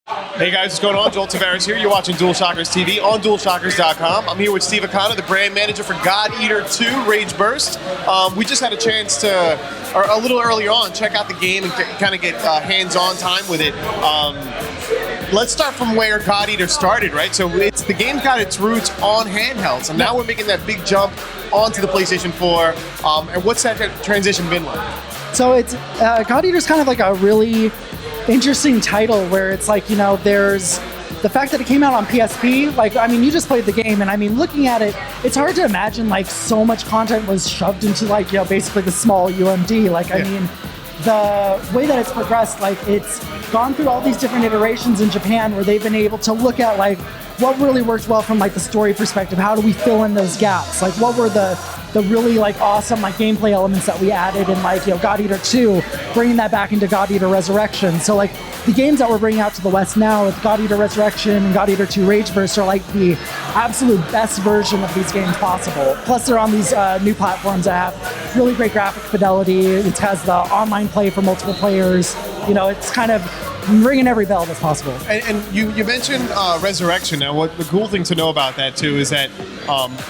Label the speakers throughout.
Speaker 1: Hey guys, what's going on? Joel Tavares here. You're watching DualShockers TV on DualShockers.com. I'm here with Stephen Akana, the brand manager for God Eater 2 Rage Burst. We just had a chance to, or a little earlier on, check out the game and kind of get hands-on time with it. Let's start from where God Eater started, right? So the game got its roots on handhelds, and now we're making that big jump onto the PlayStation 4. And what's that transition been like?
Speaker 2: So it's God Eater's kind of like a really interesting title where it's like, there's the fact that it came out on PSP. Like, I mean, you just played the game, and I mean, looking at it, it's hard to imagine like so much content was shoved into like, basically the small UMD. Like, I mean, the way that it's progressed, like it's gone through all these different iterations in Japan where they've been able to look at like what really works well from like the story perspective. How do we fill in those gaps? Like, what were the really like awesome like gameplay elements that we added in like God Eater 2, bringing that back into God Eater Resurrection. So like the games that we're bringing out to the West now with God Eater Resurrection and God Eater 2 Rage Burst are like the absolute best version of these games possible. Plus they're on these new platforms that have really great graphic fidelity. It has the online play for multiple players. It's kind of ringing every bell that's possible.
Speaker 1: And you mentioned Resurrection. Now, what the cool thing to know about that too is that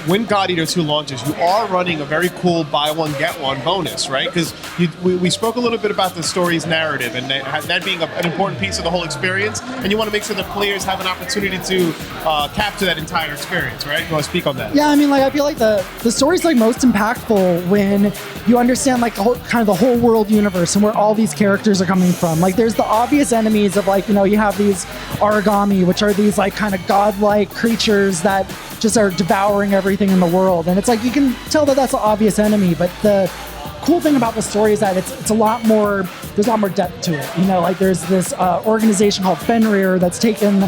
Speaker 1: when God Eater 2 launches, you are running a very cool buy one get one bonus, right? Because we spoke a little bit about the story's narrative and that being an important piece of the whole experience, and you want to make sure that players have an opportunity to capture that entire experience, right? You want to speak on that?
Speaker 2: Yeah, I mean, like I feel like the story's like most impactful when you understand like the whole world universe and where all these characters are coming from. Like, there's the obvious enemies of like, you have these origami, which are these like kind of godlike creatures that just are devouring everything in the world. And it's like, you can tell that that's an obvious enemy, but the cool thing about the story is that it's a lot more, there's a lot more depth to it. Like there's this organization called Fenrir that's taken,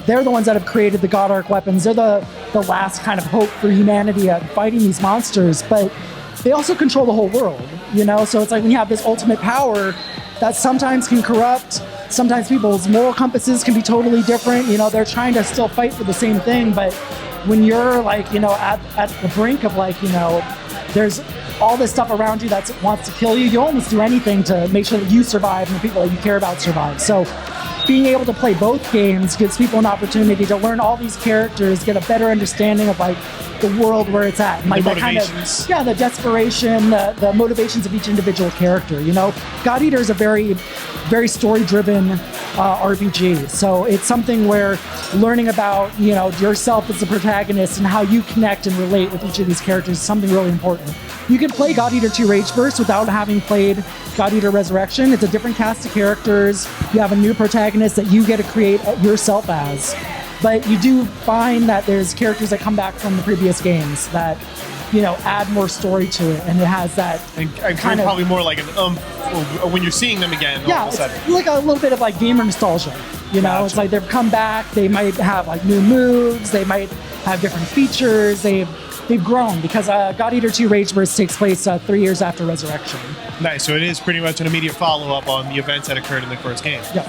Speaker 2: they're the ones that have created the God Arc weapons. They're the last kind of hope for humanity at fighting these monsters, but they also control the whole world, So it's like when you have this ultimate power that sometimes can corrupt, sometimes people's moral compasses can be totally different. They're trying to still fight for the same thing, but when you're like, at the brink of like, there's all this stuff around you that wants to kill you, you almost do anything to make sure that you survive and the people that you care about survive. So being able to play both games gives people an opportunity to learn all these characters, get a better understanding of like the world where it's at. And, like,
Speaker 1: the motivations.
Speaker 2: The desperation, the motivations of each individual character. God Eater is a very, very story-driven RPG. So it's something where learning about, yourself as the protagonist and how you connect and relate with each of these characters is something really important. You can play God Eater 2 Rage Burst without having played God Eater Resurrection. It's a different cast of characters. You have a new protagonist that you get to create yourself as. But you do find that there's characters that come back from the previous games that, add more story to it, and it has that
Speaker 1: and kind of probably more like an when you're seeing them again.
Speaker 2: Yeah, it's like a little bit of like gamer nostalgia. Gotcha. It's like they've come back. They might have like new moves. They might have different features. They've grown because God Eater 2 Rage Burst takes place 3 years after Resurrection.
Speaker 1: Nice. So it is pretty much an immediate follow-up on the events that occurred in the first game.
Speaker 2: Yeah.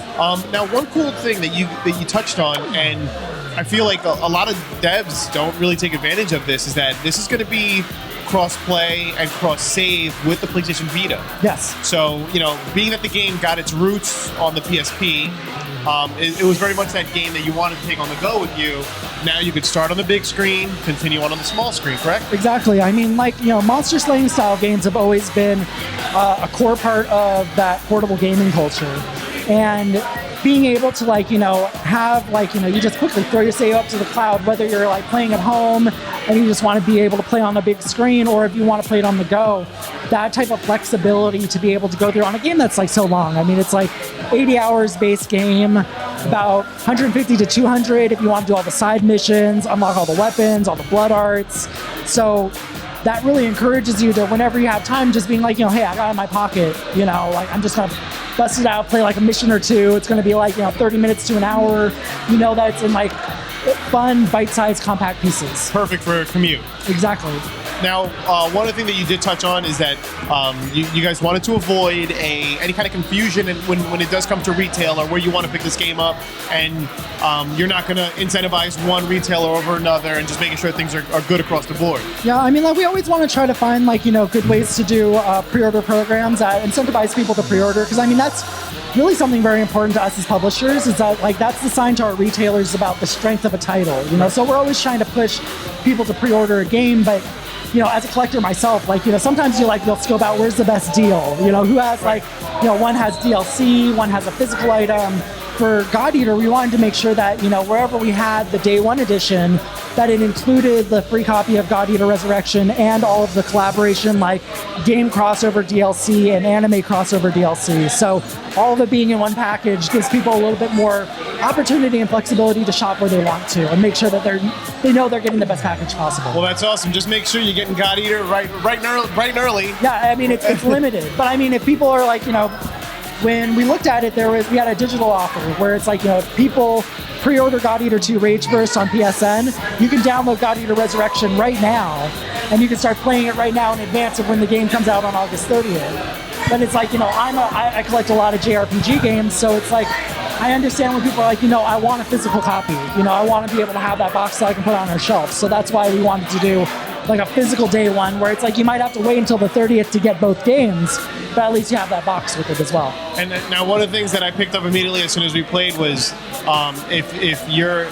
Speaker 1: Now, one cool thing that you touched on, and I feel like a lot of devs don't really take advantage of this, is that this is going to be cross-play and cross-save with the PlayStation Vita.
Speaker 2: Yes.
Speaker 1: So, being that the game got its roots on the PSP, it was very much that game that you wanted to take on the go with you. Now you could start on the big screen, continue on the small screen, correct?
Speaker 2: Exactly. I mean, like, monster slaying style games have always been a core part of that portable gaming culture. And being able to have you just quickly throw your save up to the cloud, whether you're like playing at home and you just want to be able to play on a big screen, or if you want to play it on the go, that type of flexibility to be able to go through on a game that's like so long. I mean, it's like 80 hours base game, about 150 to 200 if you want to do all the side missions, unlock all the weapons, all the blood arts. So that really encourages you to, whenever you have time, just being like, hey, I got it in my pocket, I'm just gonna bust it out, play like a mission or two. It's gonna be like 30 minutes to an hour. That it's in like fun, bite-sized, compact pieces.
Speaker 1: Perfect for a commute.
Speaker 2: Exactly.
Speaker 1: Now, one other thing that you did touch on is that you guys wanted to avoid any kind of confusion when it does come to retail or where you want to pick this game up, and you're not going to incentivize one retailer over another, and just making sure things are good across the board.
Speaker 2: Yeah, I mean, we always want to try to find good ways to do pre-order programs that incentivize people to pre-order, because I mean that's really something very important to us as publishers is that like that's the sign to our retailers about the strength of a title, you know. So we're always trying to push people to pre-order a game, but you know, as a collector myself, like, you know, sometimes you'll scope out where's the best deal, you know, who has like, you know, one has DLC, one has a physical item. For God Eater, we wanted to make sure that, you know, wherever we had the day one edition, that it included the free copy of God Eater Resurrection and all of the collaboration like game crossover DLC and anime crossover DLC. So all of it being in one package gives people a little bit more opportunity and flexibility to shop where they want to and make sure that they know they're getting the best package possible.
Speaker 1: Well, that's awesome. Just make sure you're getting God Eater right and early.
Speaker 2: Yeah, I mean, it's limited. But I mean, if people are like, you know, when we looked at it, we had a digital offer where it's like, you know, if people pre-order God Eater 2 Rage Burst on PSN, you can download God Eater Resurrection right now, and you can start playing it right now in advance of when the game comes out on August 30th. But it's like, you know, I collect a lot of JRPG games, so it's like, I understand when people are like, you know, I want a physical copy. You know, I want to be able to have that box that I can put on our shelf. So that's why we wanted to do like a physical day one where it's like you might have to wait until the 30th to get both games, but at least you have that box with it as well.
Speaker 1: And now one of the things that I picked up immediately as soon as we played was if you're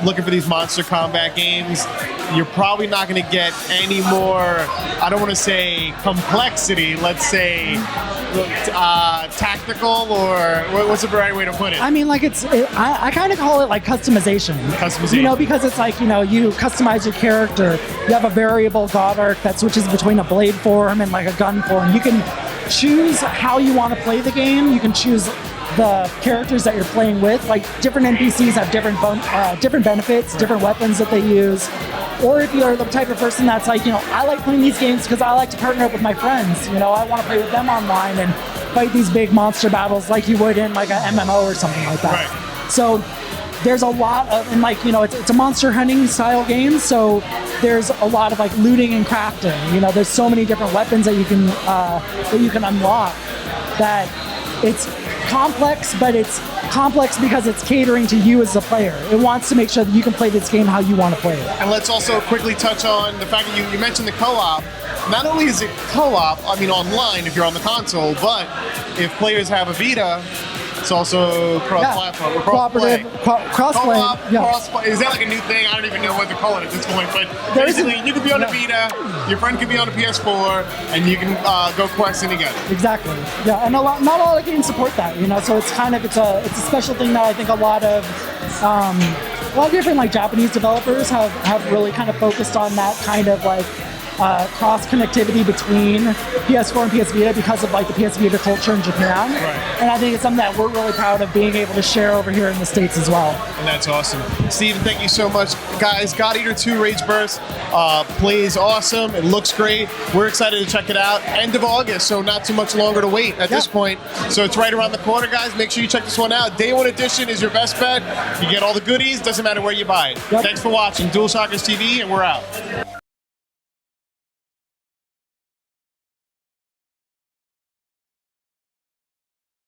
Speaker 1: looking for these Monster Combat games, you're probably not going to get any more, I don't want to say complexity, let's say tactical, or what's the right way to put it?
Speaker 2: I mean, like I kind of call it like customization.
Speaker 1: Customization.
Speaker 2: You know, because it's like, you know, you customize your character. You have a variable god arc that switches between a blade form and like a gun form. You can choose how you want to play the game. You can choose the characters that you're playing with. Like different NPCs have different benefits, different weapons that they use. Or if you're the type of person that's like, you know, I like playing these games because I like to partner up with my friends. You know, I want to play with them online and fight these big monster battles like you would in like a MMO or something like that.
Speaker 1: Right.
Speaker 2: So there's a lot of, and like, you know, it's a monster hunting style game, so there's a lot of like looting and crafting. You know, there's so many different weapons that you can unlock that it's complex, but it's complex because it's catering to you as a player. It wants to make sure that you can play this game how you want to play it.
Speaker 1: And let's also quickly touch on the fact that you mentioned the co-op. Not only is it co-op, I mean online if you're on the console, but if players have a Vita, it's also cross-platform.
Speaker 2: Yeah. Cross-play.
Speaker 1: Co-op,
Speaker 2: Yeah.
Speaker 1: cross-play. Is that like a new thing? I don't even know what to call it at this point. But basically, you could be on the Vita, your friend could be on the PS4, and you can go questing together.
Speaker 2: Exactly. Yeah, and not a lot of games support that. You know, so it's kind of it's a special thing that I think a lot of different like Japanese developers have really kind of focused on that kind of like cross connectivity between PS4 and PS Vita because of like the PS Vita culture in Japan.
Speaker 1: Right.
Speaker 2: And I think it's something that we're really proud of being able to share over here in the States as well.
Speaker 1: And that's awesome. Stephen, thank you so much. Guys, God Eater 2 Rage Burst plays awesome. It looks great. We're excited to check it out. End of August, so not too much longer to wait at this point. So it's right around the corner, guys. Make sure you check this one out. Day 1 edition is your best bet. You get all the goodies. Doesn't matter where you buy it. Thanks for watching. DualShockers TV, and we're out.